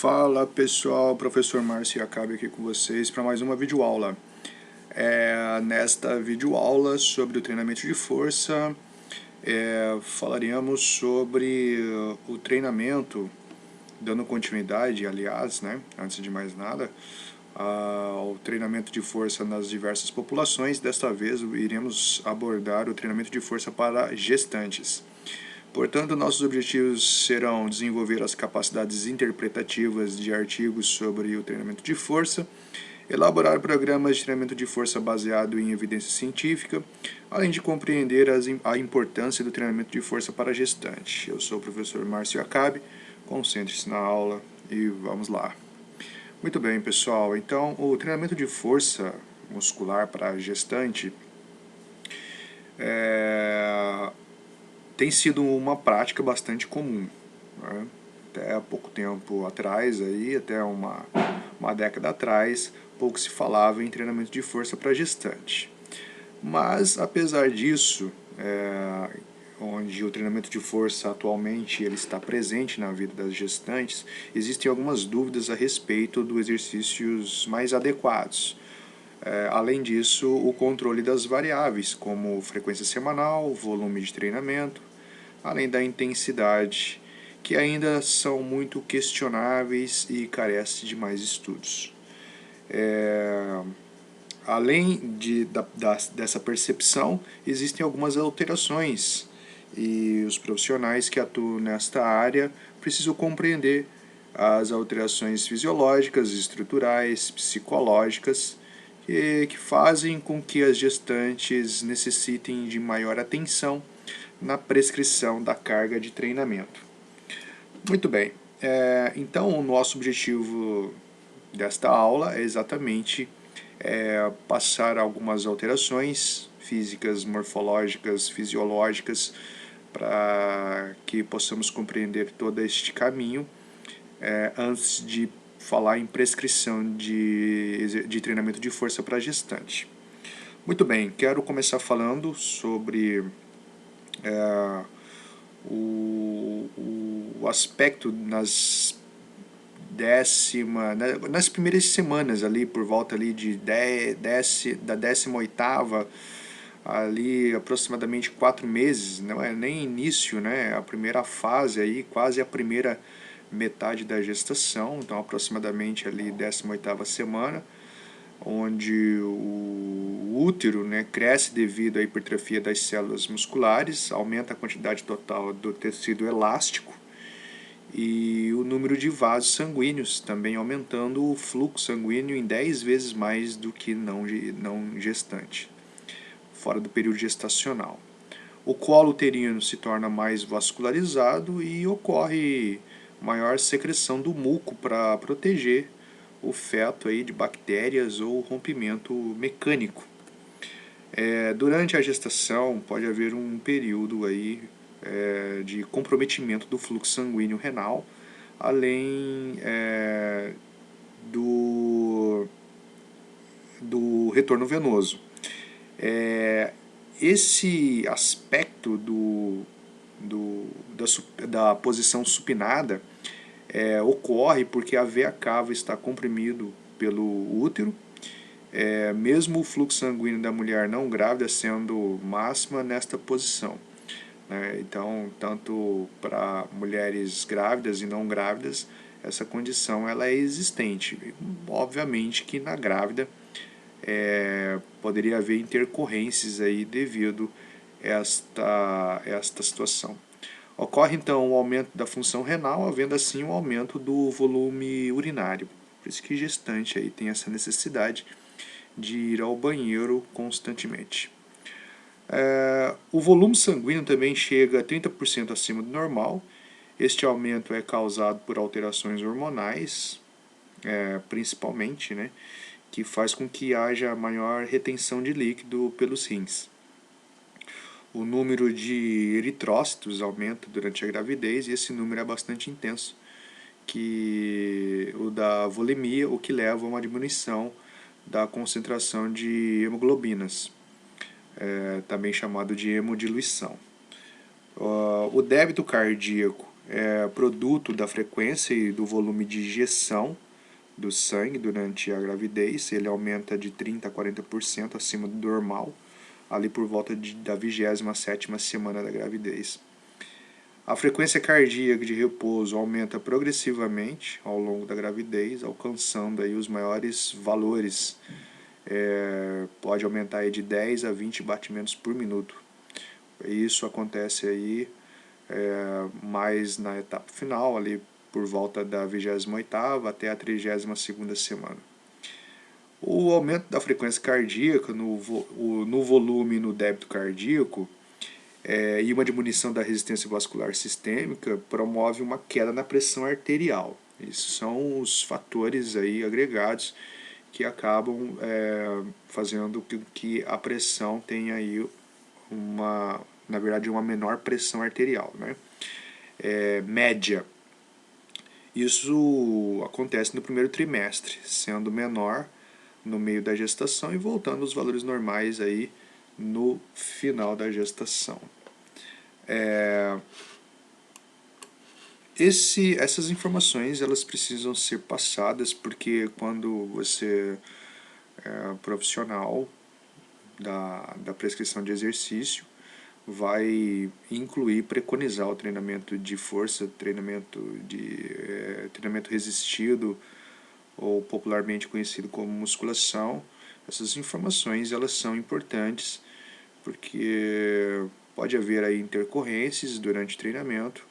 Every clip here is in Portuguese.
Fala pessoal, professor Márcio Iacabe aqui com vocês para mais uma videoaula. Nesta videoaula sobre o treinamento de força, falaremos sobre o treinamento, dando continuidade, aliás, antes de mais nada, ao treinamento de força nas diversas populações. Desta vez iremos abordar o treinamento de força para gestantes. Portanto, nossos objetivos serão desenvolver as capacidades interpretativas de artigos sobre o treinamento de força, elaborar programas de treinamento de força baseado em evidência científica, além de compreender a importância do treinamento de força para gestante. Eu sou o professor Márcio Iacabe, concentre-se na aula e vamos lá. Muito bem, pessoal, então o treinamento de força muscular para gestante tem sido uma prática bastante comum, né? Até há pouco tempo atrás, até uma década atrás, pouco se falava em treinamento de força para gestante. Mas, apesar disso, onde o treinamento de força atualmente ele está presente na vida das gestantes, existem algumas dúvidas a respeito dos exercícios mais adequados. Além disso, o controle das variáveis, como frequência semanal, volume de treinamento, além da intensidade, que ainda são muito questionáveis e carecem de mais estudos. Além dessa percepção, existem algumas alterações e os profissionais que atuam nesta área precisam compreender as alterações fisiológicas, estruturais, psicológicas, que fazem com que as gestantes necessitem de maior atenção na prescrição da carga de treinamento. Muito bem, então o nosso objetivo desta aula é exatamente passar algumas alterações físicas, morfológicas, fisiológicas, para que possamos compreender todo este caminho antes de falar em prescrição de treinamento de força para gestante. Muito bem, quero começar falando sobre o aspecto nas primeiras semanas ali, por volta ali da 18ª, ali aproximadamente 4 meses, não é nem início, né? A primeira fase aí, quase a primeira metade da gestação, então aproximadamente ali 18ª semana, onde o útero cresce devido à hipertrofia das células musculares, aumenta a quantidade total do tecido elástico e o número de vasos sanguíneos, também aumentando o fluxo sanguíneo em 10 vezes mais do que não gestante, fora do período gestacional. O colo uterino se torna mais vascularizado e ocorre maior secreção do muco para proteger o feto aí de bactérias ou rompimento mecânico. Durante a gestação pode haver um período aí de comprometimento do fluxo sanguíneo renal, além do retorno venoso. Esse aspecto da posição supinada ocorre porque a veia cava está comprimido pelo útero, mesmo o fluxo sanguíneo da mulher não grávida sendo máxima nesta posição. Então, tanto para mulheres grávidas e não grávidas, essa condição ela é existente. Obviamente que na grávida poderia haver intercorrências aí devido a esta situação. Ocorre então o aumento da função renal, havendo assim um aumento do volume urinário. Por isso que gestante aí tem essa necessidade de ir ao banheiro constantemente. O volume sanguíneo também chega a 30% acima do normal. Este aumento é causado por alterações hormonais, principalmente, que faz com que haja maior retenção de líquido pelos rins. O número de eritrócitos aumenta durante a gravidez e esse número é bastante intenso, que o da volemia, o que leva a uma diminuição da concentração de hemoglobinas, também chamado de hemodiluição. O débito cardíaco produto da frequência e do volume de injeção do sangue durante a gravidez. Ele aumenta de 30% a 40% acima do normal, ali por volta da 27ª semana da gravidez. A frequência cardíaca de repouso aumenta progressivamente ao longo da gravidez, alcançando aí os maiores valores. Pode aumentar aí de 10 a 20 batimentos por minuto. Isso acontece aí mais na etapa final, ali por volta da 28ª até a 32ª semana. O aumento da frequência cardíaca no volume e no débito cardíaco e uma diminuição da resistência vascular sistêmica promove uma queda na pressão arterial. Esses são os fatores aí agregados que acabam fazendo com que a pressão tenha aí uma menor pressão arterial, né? Média. Isso acontece no primeiro trimestre, sendo menor no meio da gestação e voltando aos valores normais aí no final da gestação. Essas informações elas precisam ser passadas porque quando você é profissional da prescrição de exercício, vai preconizar o treinamento de força, treinamento resistido, ou popularmente conhecido como musculação. Essas informações elas são importantes porque pode haver aí intercorrências durante o treinamento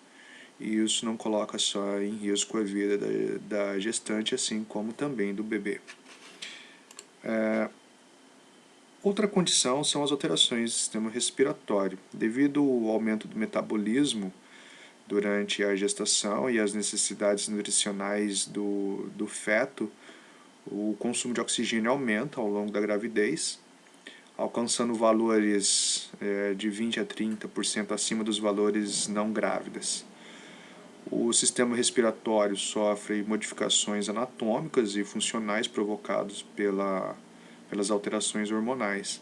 e isso não coloca só em risco a vida da gestante, assim como também do bebê. Outra condição são as alterações do sistema respiratório. Devido ao aumento do metabolismo durante a gestação e as necessidades nutricionais do feto, o consumo de oxigênio aumenta ao longo da gravidez, alcançando valores de 20% a 30% acima dos valores não grávidas. O sistema respiratório sofre modificações anatômicas e funcionais provocadas pelas alterações hormonais.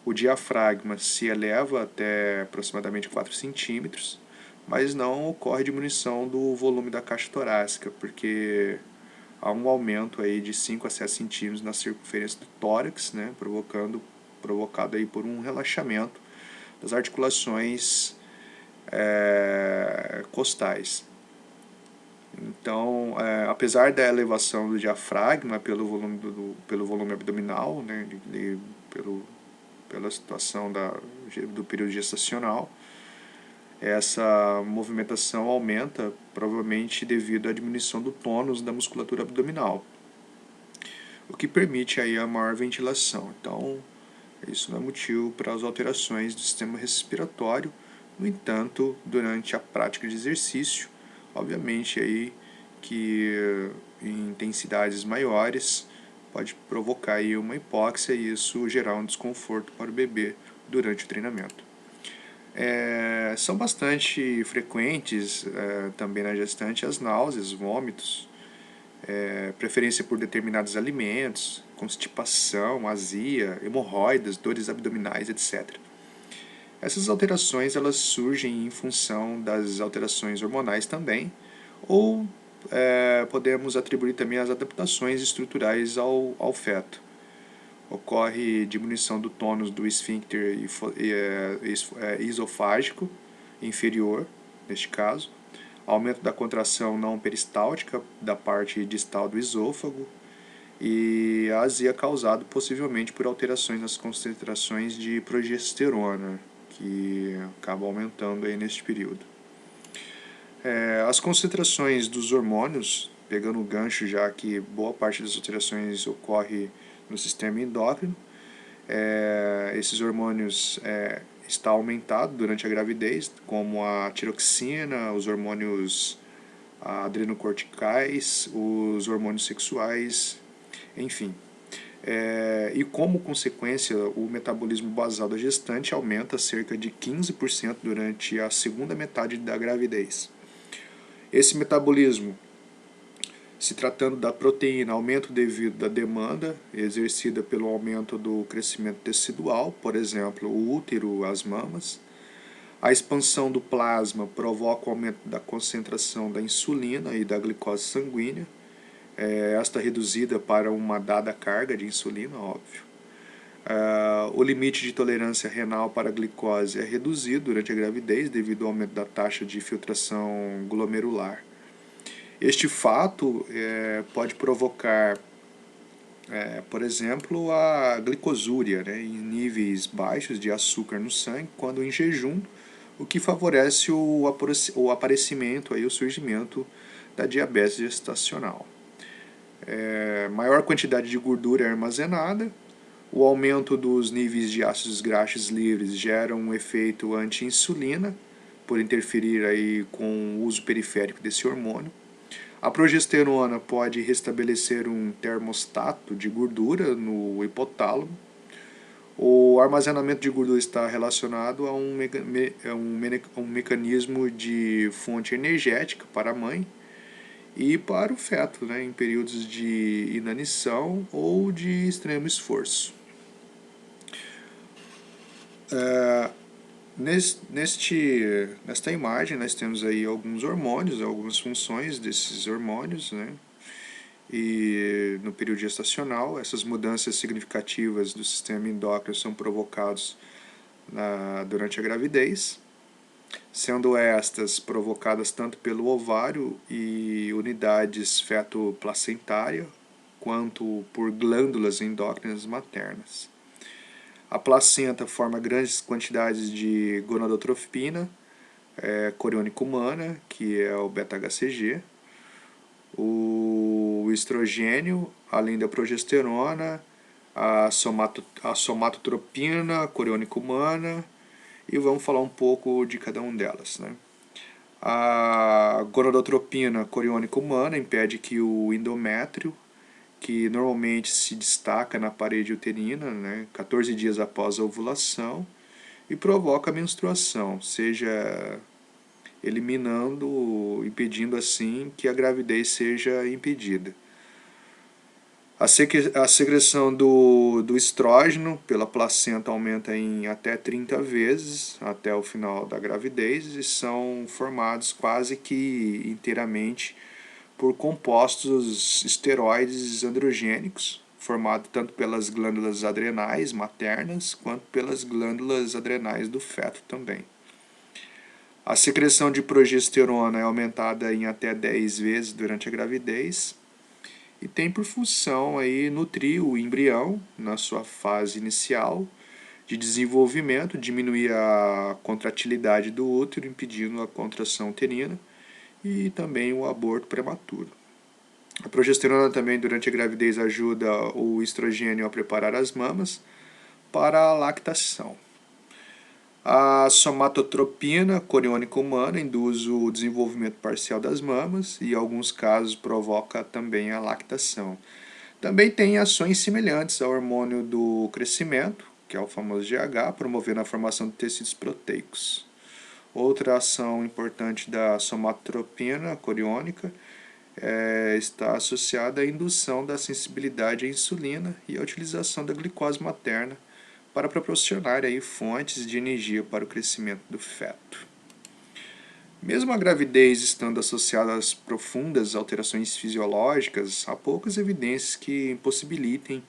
O diafragma se eleva até aproximadamente 4 centímetros, mas não ocorre diminuição do volume da caixa torácica, porque há um aumento aí de 5 a 7 centímetros na circunferência do tórax, né, provocado aí por um relaxamento das articulações costais. Então, apesar da elevação do diafragma pelo volume abdominal, né, pela situação do período gestacional, essa movimentação aumenta provavelmente devido à diminuição do tônus da musculatura abdominal, o que permite aí a maior ventilação. Então, isso não é motivo para as alterações do sistema respiratório. No entanto, durante a prática de exercício, obviamente aí que em intensidades maiores pode provocar aí uma hipóxia e isso gerar um desconforto para o bebê durante o treinamento. São bastante frequentes também na gestante as náuseas, vômitos, preferência por determinados alimentos, constipação, azia, hemorroidas, dores abdominais, etc. Essas alterações elas surgem em função das alterações hormonais também, ou podemos atribuir também as adaptações estruturais ao feto. Ocorre diminuição do tônus do esfíncter esofágico inferior, neste caso, aumento da contração não peristáltica da parte distal do esôfago e a azia causada possivelmente por alterações nas concentrações de progesterona, que acabam aumentando aí neste período. As concentrações dos hormônios, pegando o gancho já que boa parte das alterações ocorre no sistema endócrino, esses hormônios está aumentado durante a gravidez, como a tiroxina, os hormônios adrenocorticais, os hormônios sexuais, enfim. E como consequência, o metabolismo basal da gestante aumenta cerca de 15% durante a segunda metade da gravidez. Esse metabolismo, se tratando da proteína, aumento devido à demanda exercida pelo aumento do crescimento tecidual, por exemplo, o útero, as mamas, A expansão do plasma provoca o aumento da concentração da insulina e da glicose sanguínea, esta reduzida para uma dada carga de insulina, óbvio. O limite de tolerância renal para a glicose é reduzido durante a gravidez devido ao aumento da taxa de filtração glomerular. Este fato pode provocar, por exemplo, a glicosúria, né, em níveis baixos de açúcar no sangue, quando em jejum, o que favorece o aparecimento, aí, o surgimento da diabetes gestacional. Maior quantidade de gordura é armazenada, o aumento dos níveis de ácidos graxos livres gera um efeito anti-insulina, por interferir aí com o uso periférico desse hormônio. A progesterona pode restabelecer um termostato de gordura no hipotálamo. O armazenamento de gordura está relacionado a um mecanismo de fonte energética para a mãe e para o feto, né, em períodos de inanição ou de extremo esforço. Nesta imagem nós temos aí alguns hormônios, algumas funções desses hormônios, né? E no período gestacional, essas mudanças significativas do sistema endócrino são provocadas durante a gravidez, sendo estas provocadas tanto pelo ovário e unidades feto-placentária, quanto por glândulas endócrinas maternas. A placenta forma grandes quantidades de gonadotropina, coriônica humana, que é o beta-HCG, o estrogênio, além da progesterona, a somatotropina, coriônica humana, e vamos falar um pouco de cada um delas, né? A gonadotropina coriônica humana impede que o endométrio, que normalmente se destaca na parede uterina, né, 14 dias após a ovulação, e provoca a menstruação, seja impedindo assim que a gravidez seja impedida. A secreção do estrógeno pela placenta aumenta em até 30 vezes até o final da gravidez e são formados quase que inteiramente por compostos esteroides androgênicos, formado tanto pelas glândulas adrenais maternas quanto pelas glândulas adrenais do feto também. A secreção de progesterona é aumentada em até 10 vezes durante a gravidez e tem por função aí nutrir o embrião na sua fase inicial de desenvolvimento, diminuir a contratilidade do útero, impedindo a contração uterina e também o aborto prematuro. A progesterona também durante a gravidez ajuda o estrogênio a preparar as mamas para a lactação. A somatotropina coriônica humana induz o desenvolvimento parcial das mamas e em alguns casos provoca também a lactação. Também tem ações semelhantes ao hormônio do crescimento, que é o famoso GH, promovendo a formação de tecidos proteicos. Outra ação importante da somatotropina coriônica está associada à indução da sensibilidade à insulina e à utilização da glicose materna para proporcionar aí fontes de energia para o crescimento do feto. Mesmo a gravidez estando associada às profundas alterações fisiológicas, há poucas evidências que impossibilitem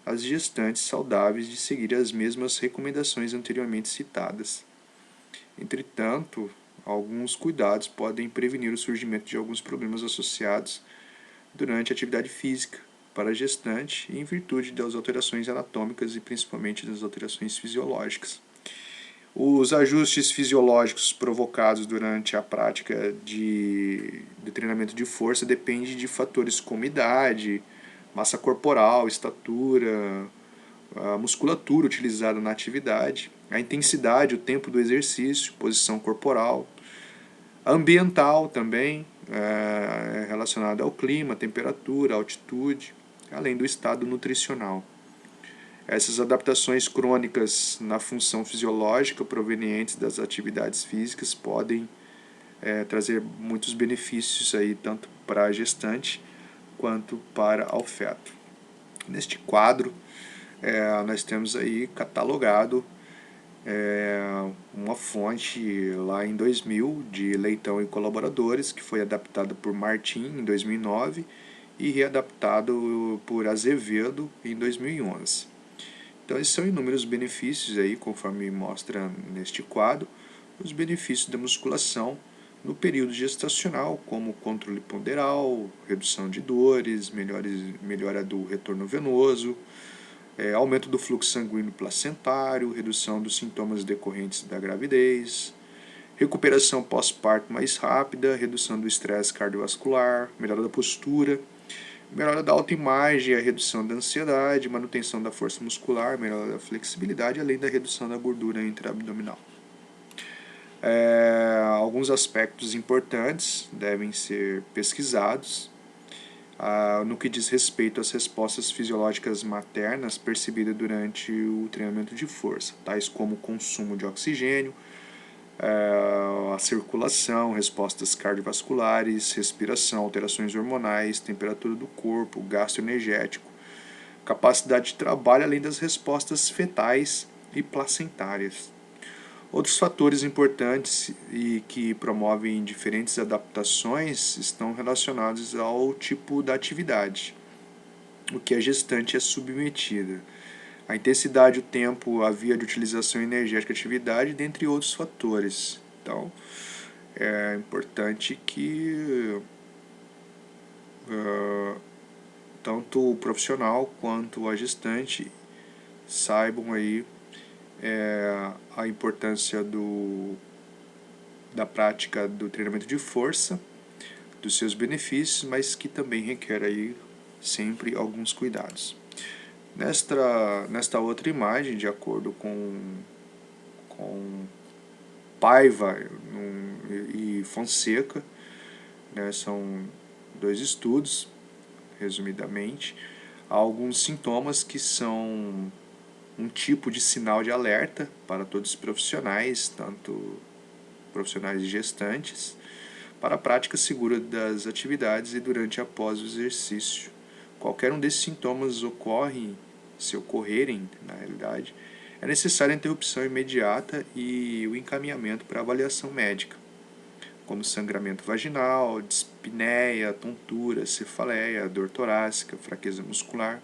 as gestantes saudáveis de seguir as mesmas recomendações anteriormente citadas. Entretanto, alguns cuidados podem prevenir o surgimento de alguns problemas associados durante a atividade física para a gestante em virtude das alterações anatômicas e principalmente das alterações fisiológicas. Os ajustes fisiológicos provocados durante a prática de treinamento de força dependem de fatores como idade, massa corporal, estatura, a musculatura utilizada na atividade, a intensidade, o tempo do exercício, posição corporal, ambiental também, relacionada ao clima, temperatura, altitude, além do estado nutricional. Essas adaptações crônicas na função fisiológica provenientes das atividades físicas podem trazer muitos benefícios aí, tanto para a gestante quanto para o feto. Neste quadro, nós temos aí catalogado uma fonte lá em 2000 de Leitão e Colaboradores, que foi adaptada por Martim em 2009 e readaptado por Azevedo em 2011. Então esses são inúmeros benefícios aí, conforme mostra neste quadro, os benefícios da musculação no período gestacional, como controle ponderal, redução de dores, melhora do retorno venoso, aumento do fluxo sanguíneo placentário, redução dos sintomas decorrentes da gravidez, recuperação pós-parto mais rápida, redução do estresse cardiovascular, melhora da postura, melhora da autoimagem, a redução da ansiedade, manutenção da força muscular, melhora da flexibilidade, além da redução da gordura intraabdominal. Alguns aspectos importantes devem ser pesquisados no que diz respeito às respostas fisiológicas maternas percebidas durante o treinamento de força, tais como o consumo de oxigênio, a circulação, respostas cardiovasculares, respiração, alterações hormonais, temperatura do corpo, gasto energético, capacidade de trabalho, além das respostas fetais e placentárias. Outros fatores importantes e que promovem diferentes adaptações estão relacionados ao tipo da atividade, o que a gestante é submetida, a intensidade, o tempo, a via de utilização energética da atividade, dentre outros fatores. Então, é importante que tanto o profissional quanto a gestante saibam aí a importância da prática do treinamento de força, dos seus benefícios, mas que também requer aí sempre alguns cuidados. Nesta outra imagem, de acordo com Paiva e Fonseca, né, são dois estudos, resumidamente, há alguns sintomas que são um tipo de sinal de alerta para todos os profissionais, tanto profissionais e gestantes, para a prática segura das atividades e durante e após o exercício. Qualquer um desses sintomas ocorre, se ocorrerem, na realidade, é necessária a interrupção imediata e o encaminhamento para avaliação médica, como sangramento vaginal, dispneia, tontura, cefaleia, dor torácica, fraqueza muscular,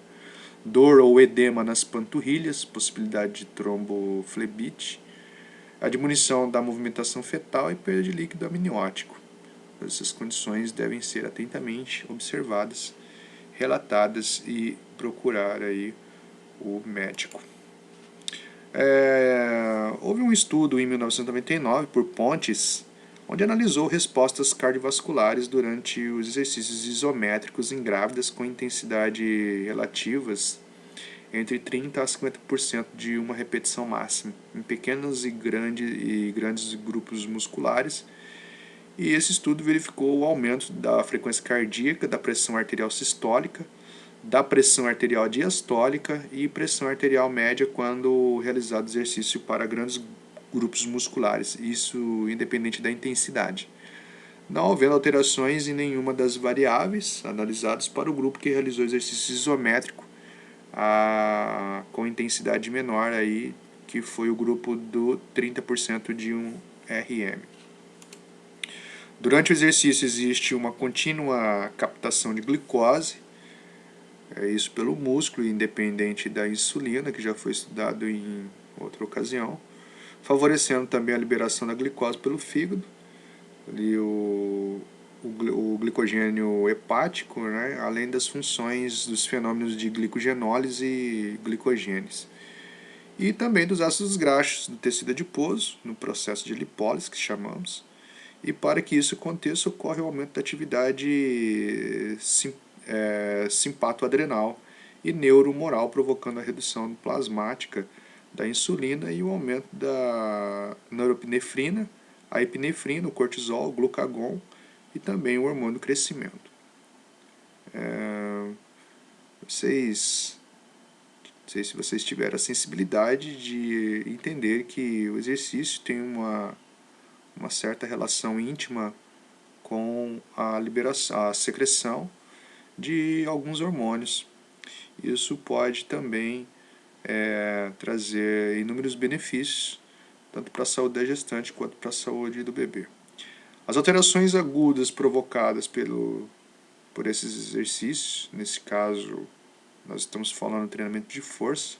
dor ou edema nas panturrilhas, possibilidade de tromboflebite, a diminuição da movimentação fetal e perda de líquido amniótico. Essas condições devem ser atentamente observadas, relatadas e procurar aí o médico. Houve um estudo em 1999 por Pontes, onde analisou respostas cardiovasculares durante os exercícios isométricos em grávidas com intensidade relativas entre 30% a 50% de uma repetição máxima, em pequenos e grandes grupos musculares. E esse estudo verificou o aumento da frequência cardíaca, da pressão arterial sistólica, da pressão arterial diastólica e pressão arterial média quando realizado exercício para grandes grupos musculares, isso independente da intensidade. Não havendo alterações em nenhuma das variáveis analisadas para o grupo que realizou exercício isométrico com intensidade menor, aí, que foi o grupo do 30% de um RM. Durante o exercício existe uma contínua captação de glicose, isso pelo músculo, independente da insulina, que já foi estudado em outra ocasião, favorecendo também a liberação da glicose pelo fígado, ali o glicogênio hepático, né, além das funções dos fenômenos de glicogenólise e glicogênese. E também dos ácidos graxos do tecido adiposo, no processo de lipólise, que chamamos. E para que isso aconteça, ocorre o aumento da atividade simpatoadrenal e neurohumoral, provocando a redução plasmática da insulina e o aumento da norepinefrina, a epinefrina, o cortisol, o glucagon e também o hormônio do crescimento. Não sei se vocês tiveram a sensibilidade de entender que o exercício tem uma certa relação íntima com a liberação, a secreção de alguns hormônios. Isso pode também trazer inúmeros benefícios tanto para a saúde da gestante quanto para a saúde do bebê. As alterações agudas provocadas por esses exercícios, nesse caso nós estamos falando de treinamento de força,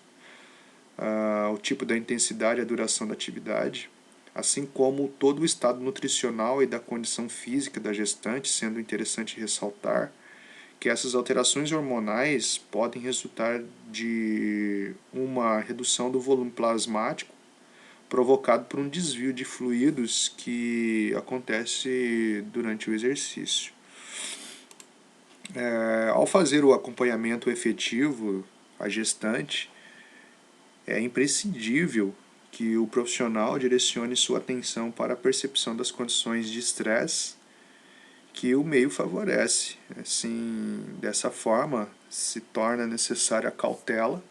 o tipo da intensidade e a duração da atividade, assim como todo o estado nutricional e da condição física da gestante, sendo interessante ressaltar que essas alterações hormonais podem resultar de uma redução do volume plasmático provocado por um desvio de fluidos que acontece durante o exercício. Ao fazer o acompanhamento efetivo à gestante, é imprescindível que o profissional direcione sua atenção para a percepção das condições de estresse que o meio favorece. Assim, dessa forma, se torna necessária a cautela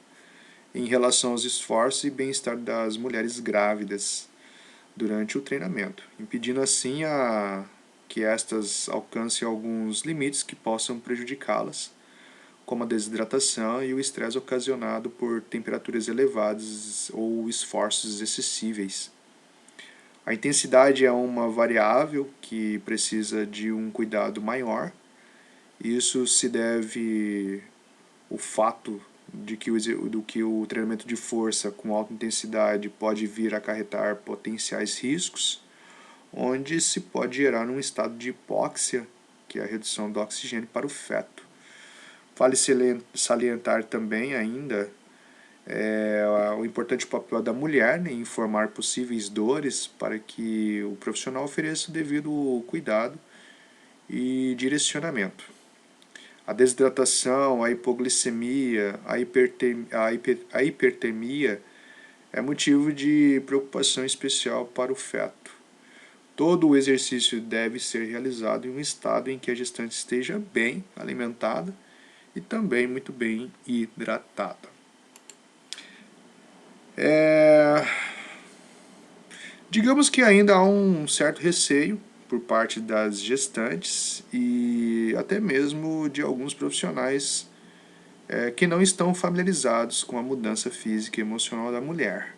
em relação aos esforços e bem-estar das mulheres grávidas durante o treinamento, impedindo assim que estas alcancem alguns limites que possam prejudicá-las, como a desidratação e o estresse ocasionado por temperaturas elevadas ou esforços excessíveis. A intensidade é uma variável que precisa de um cuidado maior. Isso se deve ao fato de que o treinamento de força com alta intensidade pode vir a acarretar potenciais riscos, onde se pode gerar um estado de hipóxia, que é a redução do oxigênio para o feto. Vale salientar também ainda o importante papel da mulher, né, em informar possíveis dores para que o profissional ofereça o devido cuidado e direcionamento. A desidratação, a hipoglicemia, a hipertermia é motivo de preocupação especial para o feto. Todo o exercício deve ser realizado em um estado em que a gestante esteja bem alimentada e também muito bem hidratada. Digamos que ainda há um certo receio por parte das gestantes e até mesmo de alguns profissionais que não estão familiarizados com a mudança física e emocional da mulher.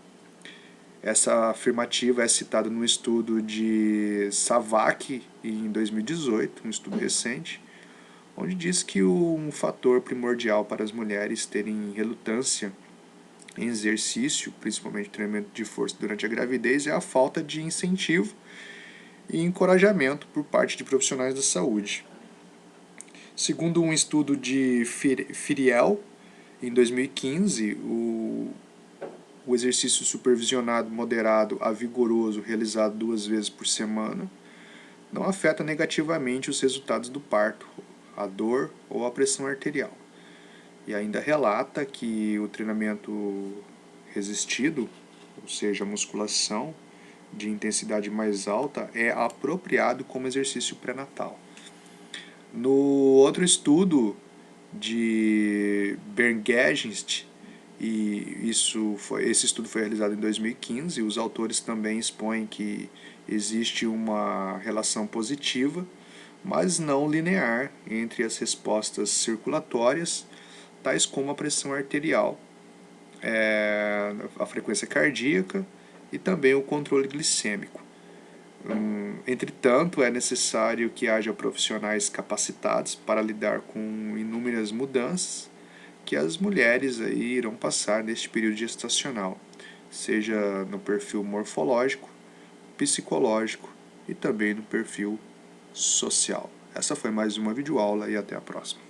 Essa afirmativa é citada no estudo de Savak em 2018, um estudo recente, onde diz que um fator primordial para as mulheres terem relutância em exercício, principalmente treinamento de força durante a gravidez, é a falta de incentivo e encorajamento por parte de profissionais da saúde. Segundo um estudo de Firiel, em 2015, o exercício supervisionado moderado a vigoroso realizado 2 vezes por semana não afeta negativamente os resultados do parto, a dor ou a pressão arterial. E ainda relata que o treinamento resistido, ou seja, a musculação de intensidade mais alta, é apropriado como exercício pré-natal. No outro estudo de Berngegenst, esse estudo foi realizado em 2015, os autores também expõem que existe uma relação positiva, mas não linear, entre as respostas circulatórias, tais como a pressão arterial, a frequência cardíaca e também o controle glicêmico. Entretanto, é necessário que haja profissionais capacitados para lidar com inúmeras mudanças que as mulheres aí irão passar neste período gestacional, seja no perfil morfológico, psicológico e também no perfil social. Essa foi mais uma videoaula e até a próxima.